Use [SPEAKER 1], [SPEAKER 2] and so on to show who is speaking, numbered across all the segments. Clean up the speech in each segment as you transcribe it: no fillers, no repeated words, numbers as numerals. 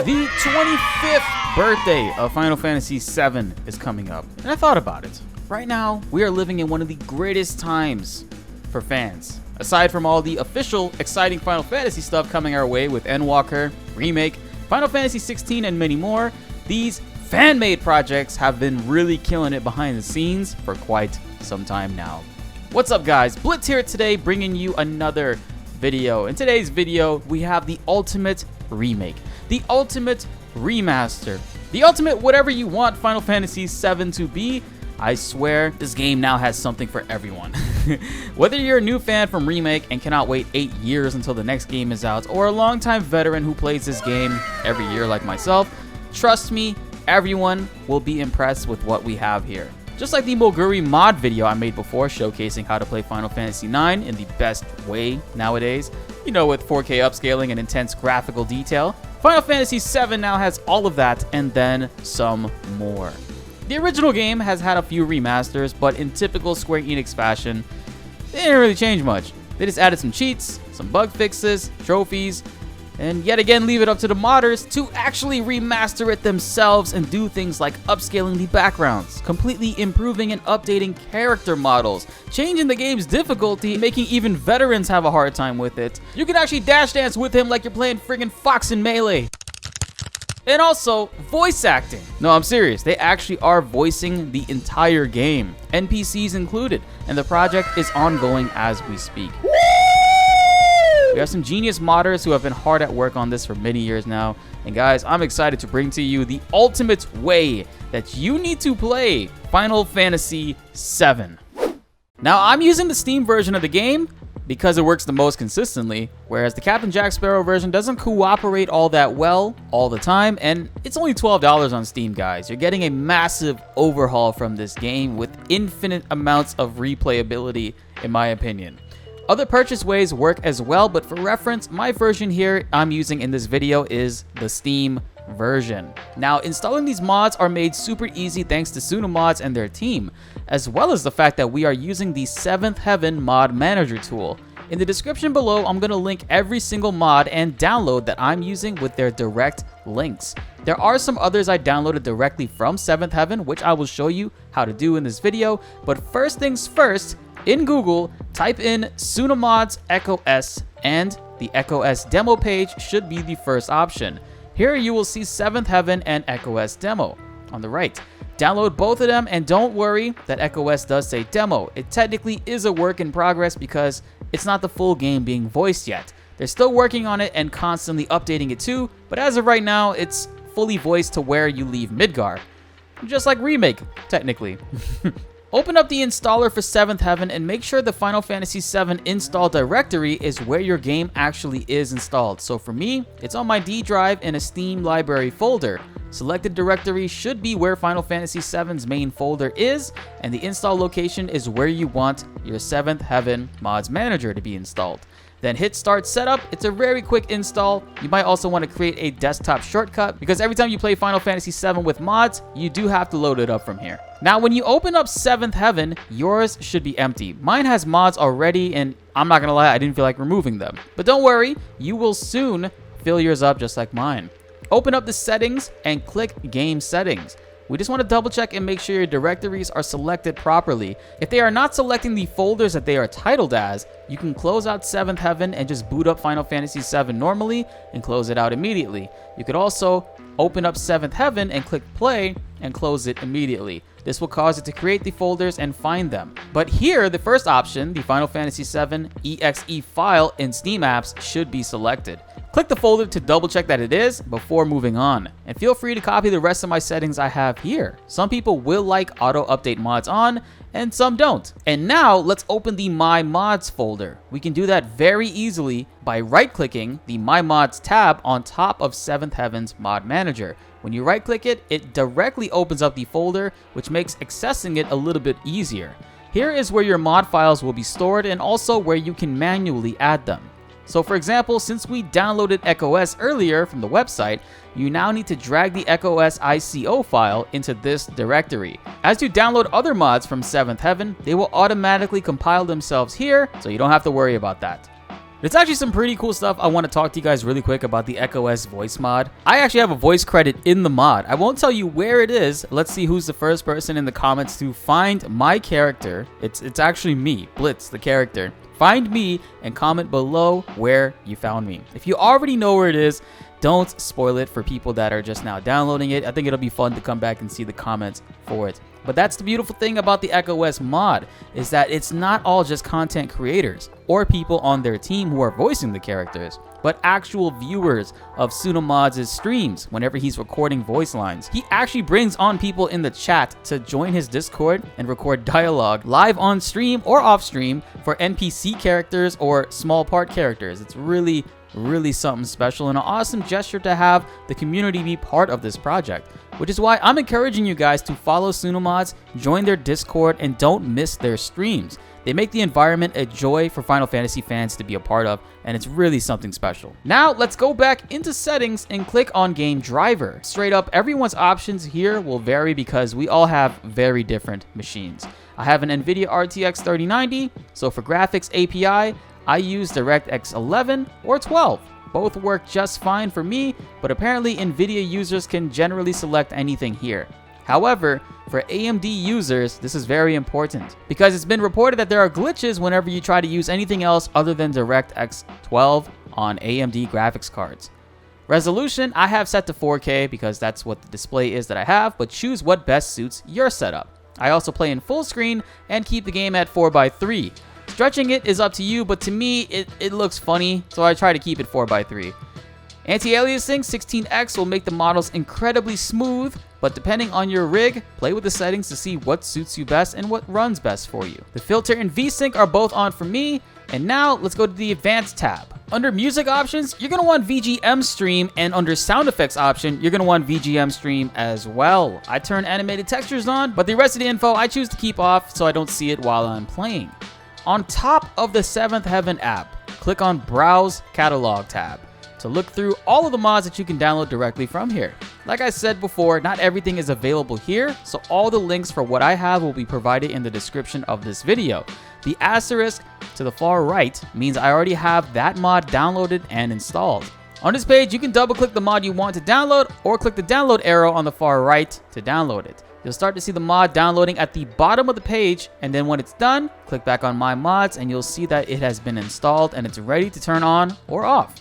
[SPEAKER 1] The 25th birthday of Final Fantasy VII is coming up, and I thought about it. Right now, we are living in one of the greatest times for fans. Aside from all the official, exciting Final Fantasy stuff coming our way with Endwalker, Remake, Final Fantasy XVI, and many more, these fan-made projects have been really killing it behind the scenes for quite some time now. What's up, guys? Blitz here today, bringing you another video. In today's video, we have the ultimate remake, the ultimate remaster, the ultimate whatever you want Final Fantasy VII to be. I swear, this game now has something for everyone. Whether you're a new fan from Remake and cannot wait 8 years until the next game is out, or a longtime veteran who plays this game every year like myself, trust me, everyone will be impressed with what we have here. Just like the Moguri mod video I made before showcasing how to play Final Fantasy IX in the best way nowadays, you know, with 4K upscaling and intense graphical detail, Final Fantasy VII now has all of that and then some more. The original game has had a few remasters, but in typical Square Enix fashion, they didn't really change much. They just added some cheats, some bug fixes, trophies, and yet again leave it up to the modders to actually remaster it themselves and do things like upscaling the backgrounds, completely improving and updating character models, changing the game's difficulty, making even veterans have a hard time with it. You can actually dash dance with him like you're playing friggin' Fox in Melee. And also, voice acting. No, I'm serious. They actually are voicing the entire game, NPCs included, and the project is ongoing as we speak. We have some genius modders who have been hard at work on this for many years now. And guys, I'm excited to bring to you the ultimate way that you need to play Final Fantasy VII. Now, I'm using the Steam version of the game because it works the most consistently, whereas the Captain Jack Sparrow version doesn't cooperate all that well all the time, and it's only $12 on Steam, guys. You're getting a massive overhaul from this game with infinite amounts of replayability, in my opinion. Other purchase ways work as well, but for reference, my version here I'm using in this video is the Steam version. Now, installing these mods are made super easy thanks to TsunaMods and their team, as well as the fact that we are using the 7th Heaven mod manager tool. In the description below, I'm going to link every single mod and download that I'm using with their direct links. There are some others I downloaded directly from 7th Heaven, which I will show you how to do in this video, but first things first, in Google, type in TsunaMods Echo S, and the Echo S demo page should be the first option. Here you will see 7th Heaven and Echo S demo on the right. Download both of them, and don't worry that Echo S does say demo. It technically is a work in progress because it's not the full game being voiced yet. They're still working on it and constantly updating it too, but as of right now, it's fully voiced to where you leave Midgar. Just like Remake, technically. Open up the installer for 7th Heaven and make sure the Final Fantasy VII install directory is where your game actually is installed. So for me, it's on my D drive in a Steam library folder. Selected directory should be where Final Fantasy VII's main folder is, and the install location is where you want your 7th Heaven mods manager to be installed. Then hit start setup. It's a very quick install. You might also want to create a desktop shortcut because every time you play Final Fantasy VII with mods, you do have to load it up from here. Now, when you open up 7th Heaven, yours should be empty. Mine has mods already, and I'm not gonna lie, I didn't feel like removing them. But don't worry, you will soon fill yours up just like mine. Open up the settings and click game settings. We just want to double check and make sure your directories are selected properly. If they are not selecting the folders that they are titled as, you can close out 7th Heaven and just boot up Final Fantasy VII normally and close it out immediately. You could also open up 7th Heaven and click play and close it immediately. This will cause it to create the folders and find them. But here, the first option, the Final Fantasy VII EXE file in Steam apps, should be selected. Click the folder to double check that it is before moving on. And feel free to copy the rest of my settings I have here. Some people will like auto update mods on, and some don't. And now let's open the My Mods folder. We can do that very easily by right-clicking the My Mods tab on top of 7th Heaven's mod manager. When you right-click it, it directly opens up the folder, which makes accessing it a little bit easier. Here is where your mod files will be stored and also where you can manually add them. So for example, since we downloaded Echo S earlier from the website, you now need to drag the Echo S ICO file into this directory. As you download other mods from 7th Heaven, they will automatically compile themselves here, so you don't have to worry about that. There's actually some pretty cool stuff I want to talk to you guys really quick about the EchoS voice mod. I actually have a voice credit in the mod. I won't tell you where it is. Let's see who's the first person in the comments to find my character. It's actually me, BltzZ, the character. Find me and comment below where you found me. If you already know where it is, don't spoil it for people that are just now downloading it. I think it'll be fun to come back and see the comments for it. But that's the beautiful thing about the EchoS mod, is that it's not all just content creators or people on their team who are voicing the characters, but actual viewers of TsunaMods' streams whenever he's recording voice lines. He actually brings on people in the chat to join his Discord and record dialogue live on stream or off stream for NPC characters or small part characters. It's really something special and an awesome gesture to have the community be part of this project, which is why I'm encouraging you guys to follow TsunaMods, join their Discord, and don't miss their streams. They make the environment a joy for Final Fantasy fans to be a part of, and it's really something special. Now, let's go back into settings and click on Game Driver. Straight up, everyone's options here will vary because we all have very different machines. I have an NVIDIA RTX 3090, so for graphics API, I use DirectX 11 or 12. Both work just fine for me, but apparently NVIDIA users can generally select anything here. However, for AMD users, this is very important because it's been reported that there are glitches whenever you try to use anything else other than DirectX 12 on AMD graphics cards. Resolution, I have set to 4K because that's what the display is that I have, but choose what best suits your setup. I also play in full screen and keep the game at 4:3. Stretching it is up to you, but to me, it looks funny, so I try to keep it 4:3. Anti-aliasing 16x will make the models incredibly smooth, but depending on your rig, play with the settings to see what suits you best and what runs best for you. The filter and VSync are both on for me, and now let's go to the advanced tab. Under music options, you're gonna want VGM stream, and under sound effects option, you're gonna want VGM stream as well. I turn animated textures on, but the rest of the info I choose to keep off so I don't see it while I'm playing. On top of the Seventh Heaven app, click on Browse Catalog tab to look through all of the mods that you can download directly from here. Like I said before, not everything is available here, so all the links for what I have will be provided in the description of this video. The asterisk to the far right means I already have that mod downloaded and installed. On this page, you can double click the mod you want to download or click the download arrow on the far right to download it. You'll start to see the mod downloading at the bottom of the page, and then when it's done, click back on My Mods and you'll see that it has been installed and it's ready to turn on or off.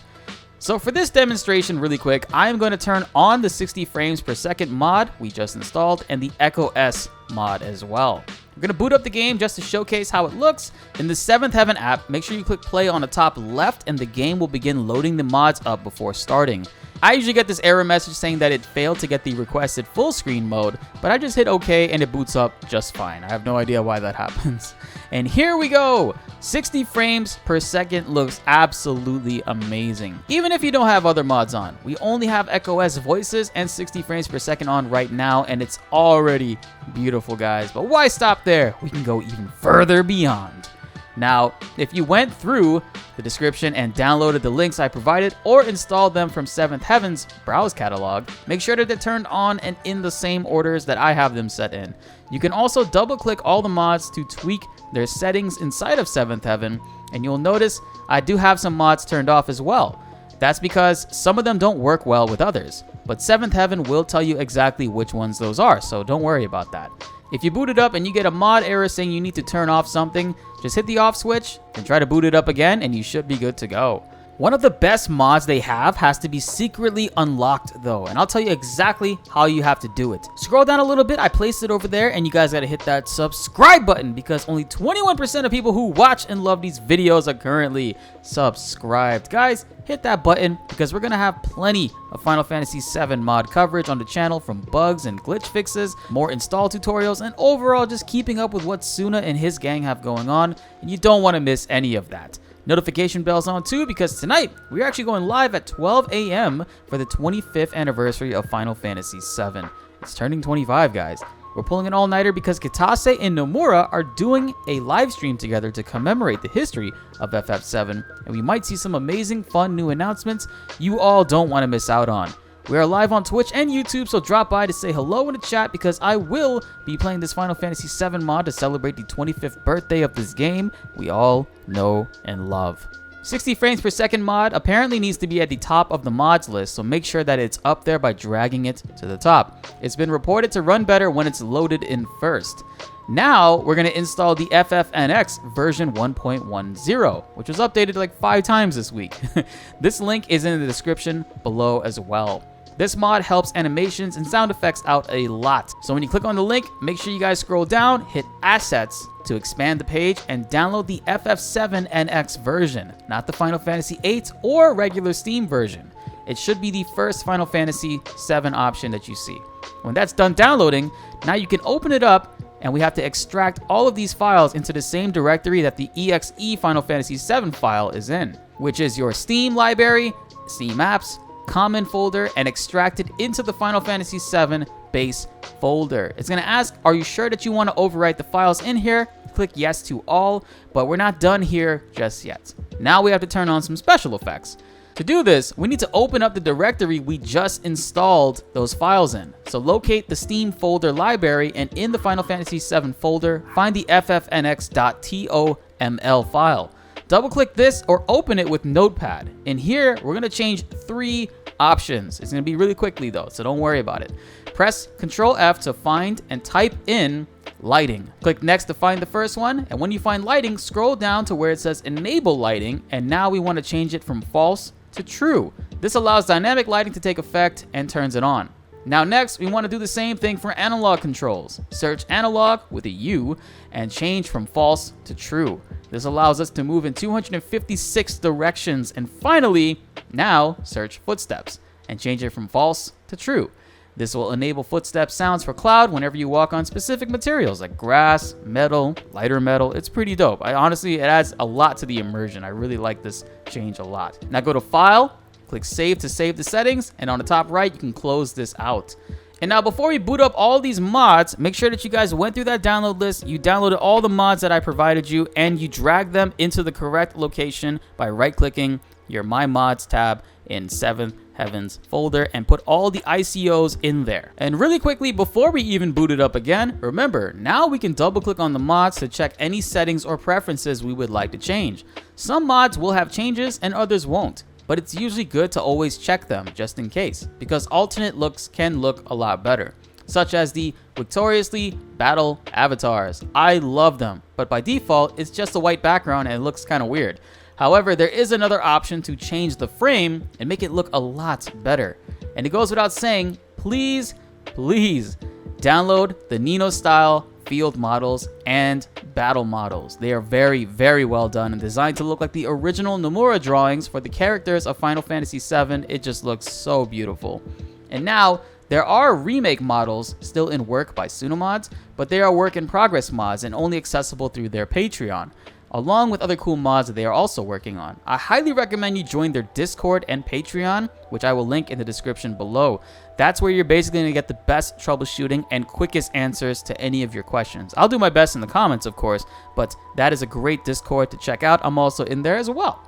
[SPEAKER 1] So for this demonstration really quick, I am going to turn on the 60 frames per second mod we just installed and the EchoS mod as well. We're going to boot up the game just to showcase how it looks. In the Seventh Heaven app, make sure you click play on the top left and the game will begin loading the mods up before starting. I usually get this error message saying that it failed to get the requested full screen mode, but I just hit OK and it boots up just fine. I have no idea why that happens. And here we go! 60 frames per second looks absolutely amazing. Even if you don't have other mods on. We only have EchoS voices and 60 frames per second on right now, and it's already beautiful, guys. But why stop there? We can go even further beyond. Now, if you went through the description and downloaded the links I provided or installed them from Seventh Heaven's browse catalog, make sure that they're turned on and in the same orders that I have them set in. You can also double click all the mods to tweak their settings inside of Seventh Heaven, and you'll notice I do have some mods turned off as well. That's because some of them don't work well with others, but Seventh Heaven will tell you exactly which ones those are, so don't worry about that. If you boot it up and you get a mod error saying you need to turn off something, just hit the off switch and try to boot it up again and you should be good to go. One of the best mods they have has to be secretly unlocked though, and I'll tell you exactly how you have to do it. Scroll down a little bit, I placed it over there, and you guys gotta hit that subscribe button because only 21% of people who watch and love these videos are currently subscribed. Guys, hit that button because we're gonna have plenty of Final Fantasy VII mod coverage on the channel, from bugs and glitch fixes, more install tutorials, and overall just keeping up with what Tsuna and his gang have going on, and you don't want to miss any of that. Notification bells on too, because tonight we're actually going live at 12 a.m. for the 25th anniversary of Final Fantasy VII. It's turning 25, guys. We're pulling an all-nighter because Kitase and Nomura are doing a live stream together to commemorate the history of FF7, and we might see some amazing, fun new announcements you all don't want to miss out on. We are live on Twitch and YouTube, so drop by to say hello in the chat because I will be playing this Final Fantasy VII mod to celebrate the 25th birthday of this game we all know and love. 60 frames per second mod apparently needs to be at the top of the mods list, so make sure that it's up there by dragging it to the top. It's been reported to run better when it's loaded in first. Now we're going to install the FFnx version 1.10, which was updated like 5 times this week. This link is in the description below as well. This mod helps animations and sound effects out a lot. So when you click on the link, make sure you guys scroll down, hit Assets to expand the page, and download the FF7nx version, not the Final Fantasy VIII or regular Steam version. It should be the first Final Fantasy VII option that you see. When that's done downloading, now you can open it up, and we have to extract all of these files into the same directory that the exe Final Fantasy VII file is in, which is your Steam library, Steam apps, common folder, and extract it into the Final Fantasy VII base folder. It's going to ask, are you sure that you want to overwrite the files in here? Click yes to all, but we're not done here just yet. Now we have to turn on some special effects. To do this, we need to open up the directory we just installed those files in. So locate the Steam folder library, and in the Final Fantasy VII folder, find the ffnx.toml file. Double click this or open it with Notepad. In here, we're gonna change 3 options. It's gonna be really quickly though, so don't worry about it. Press Ctrl F to find and type in lighting. Click next to find the first one, and when you find lighting, scroll down to where it says enable lighting, and now we want to change it from false to true. This allows dynamic lighting to take effect and turns it on. Now next, we want to do the same thing for analog controls. Search analog with a U and change from false to true. This allows us to move in 256 directions. And finally, now search footsteps and change it from false to true. This will enable footstep sounds for Cloud whenever you walk on specific materials like grass, metal, lighter metal. It's pretty dope. Honestly, it adds a lot to the immersion. I really like this change a lot. Now go to File, click Save to save the settings, and on the top right, you can close this out. And now before we boot up all these mods, make sure that you guys went through that download list, you downloaded all the mods that I provided you, and you drag them into the correct location by right-clicking your My Mods tab in 7th Heavens folder and put all the ICOs in there. And really quickly, before we even boot it up again, remember, now we can double click on the mods to check any settings or preferences we would like to change. Some mods will have changes and others won't, but it's usually good to always check them just in case, because alternate looks can look a lot better, such as the Victoriously Battle avatars. I love them, but by default, it's just a white background and it looks kind of weird. However, there is another option to change the frame and make it look a lot better. And it goes without saying, please download the Nomura Style field models and battle models. They are very, very well done and designed to look like the original Nomura drawings for the characters of Final Fantasy VII. It just looks so beautiful. And now, there are remake models still in work by TsunaMods, but they are work in progress mods and only accessible through their Patreon, along with other cool mods that they are also working on. I highly recommend you join their Discord and Patreon, which I will link in the description below. That's where you're basically going to get the best troubleshooting and quickest answers to any of your questions. I'll do my best in the comments, of course, but that is a great Discord to check out. I'm also in there as well.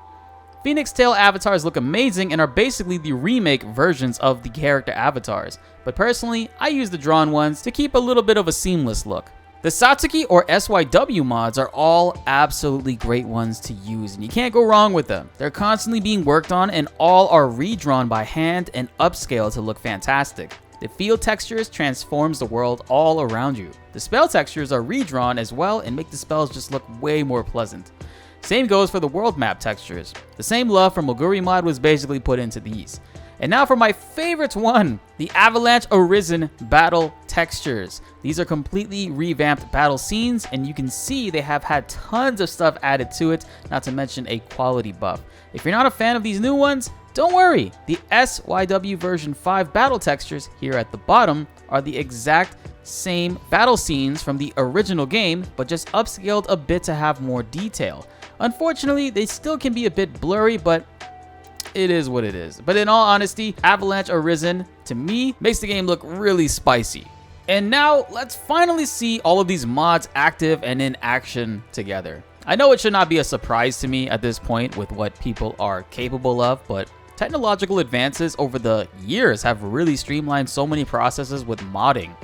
[SPEAKER 1] Phoenix Tail avatars look amazing and are basically the remake versions of the character avatars, but personally, I use the drawn ones to keep a little bit of a seamless look. The Satsuki or SYW mods are all absolutely great ones to use, and you can't go wrong with them. They're constantly being worked on and all are redrawn by hand and upscaled to look fantastic. The field textures transforms the world all around you. The spell textures are redrawn as well and make the spells just look way more pleasant. Same goes for the world map textures. The same love from Moguri mod was basically put into these. And now for my favorite one, the Avalanche Arisen battle textures. These are completely revamped battle scenes, and you can see they have had tons of stuff added to it, not to mention a quality buff. If you're not a fan of these new ones, don't worry. The SYW version 5 battle textures here at the bottom are the exact same battle scenes from the original game, but just upscaled a bit to have more detail. Unfortunately, they still can be a bit blurry, but it is what it is. But in all honesty, Avalanche Arisen, to me, makes the game look really spicy. And now, let's finally see all of these mods active and in action together. I know it should not be a surprise to me at this point with what people are capable of, but technological advances over the years have really streamlined so many processes with modding.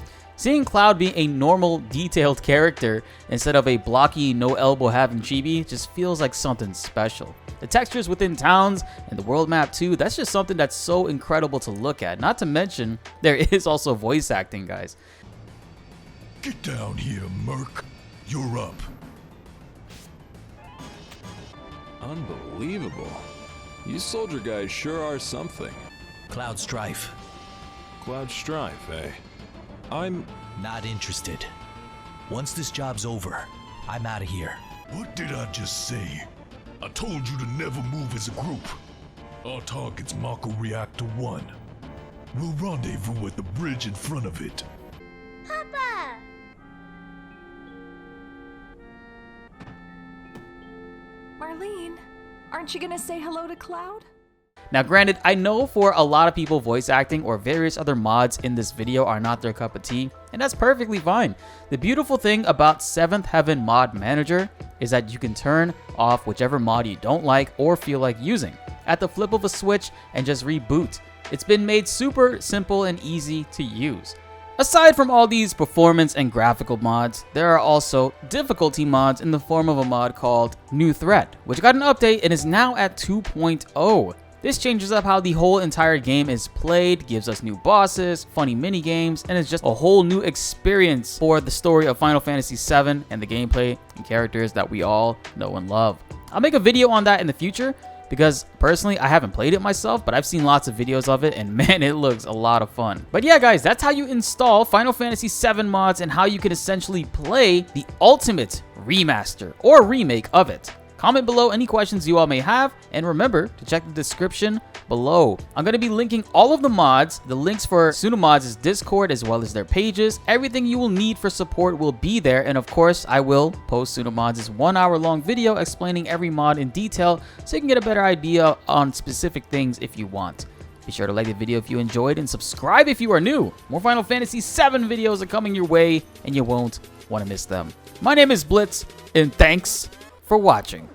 [SPEAKER 1] Seeing Cloud being a normal, detailed character instead of a blocky, no elbow having chibi just feels like something special. The textures within towns and the world map too, that's just something that's so incredible to look at. Not to mention, there is also voice acting, guys.
[SPEAKER 2] Get down here, Merc. You're up.
[SPEAKER 3] Unbelievable. You soldier guys sure are something.
[SPEAKER 4] Cloud Strife.
[SPEAKER 3] Cloud Strife, eh? I'm
[SPEAKER 4] Not interested. Once this job's over, I'm out of here.
[SPEAKER 2] What did I just say? I told you to never move as a group. Our target's Mako Reactor 1. We'll rendezvous at the bridge in front of it.
[SPEAKER 5] Papa!
[SPEAKER 6] Marlene, aren't you gonna say hello to Cloud?
[SPEAKER 1] Now granted, I know for a lot of people voice acting or various other mods in this video are not their cup of tea, and that's perfectly fine. The beautiful thing about 7th Heaven Mod Manager is that you can turn off whichever mod you don't like or feel like using at the flip of a switch and just reboot. It's been made super simple and easy to use. Aside from all these performance and graphical mods, there are also difficulty mods in the form of a mod called New Threat, which got an update and is now at 2.0. This changes up how the whole entire game is played, gives us new bosses, funny mini games, and it's just a whole new experience for the story of Final Fantasy VII and the gameplay and characters that we all know and love. I'll make a video on that in the future because personally I haven't played it myself, but I've seen lots of videos of it and man, it looks a lot of fun. But yeah guys, that's how you install Final Fantasy VII mods and how you can essentially play the ultimate remaster or remake of it. Comment below any questions you all may have, and remember to check the description below. I'm going to be linking all of the mods, the links for TsunaMods' Discord as well as their pages. Everything you will need for support will be there, and of course I will post TsunaMods' 1 hour long video explaining every mod in detail so you can get a better idea on specific things if you want. Be sure to like the video if you enjoyed and subscribe if you are new. More Final Fantasy VII videos are coming your way and you won't want to miss them. My name is BltzZ and thanks for watching.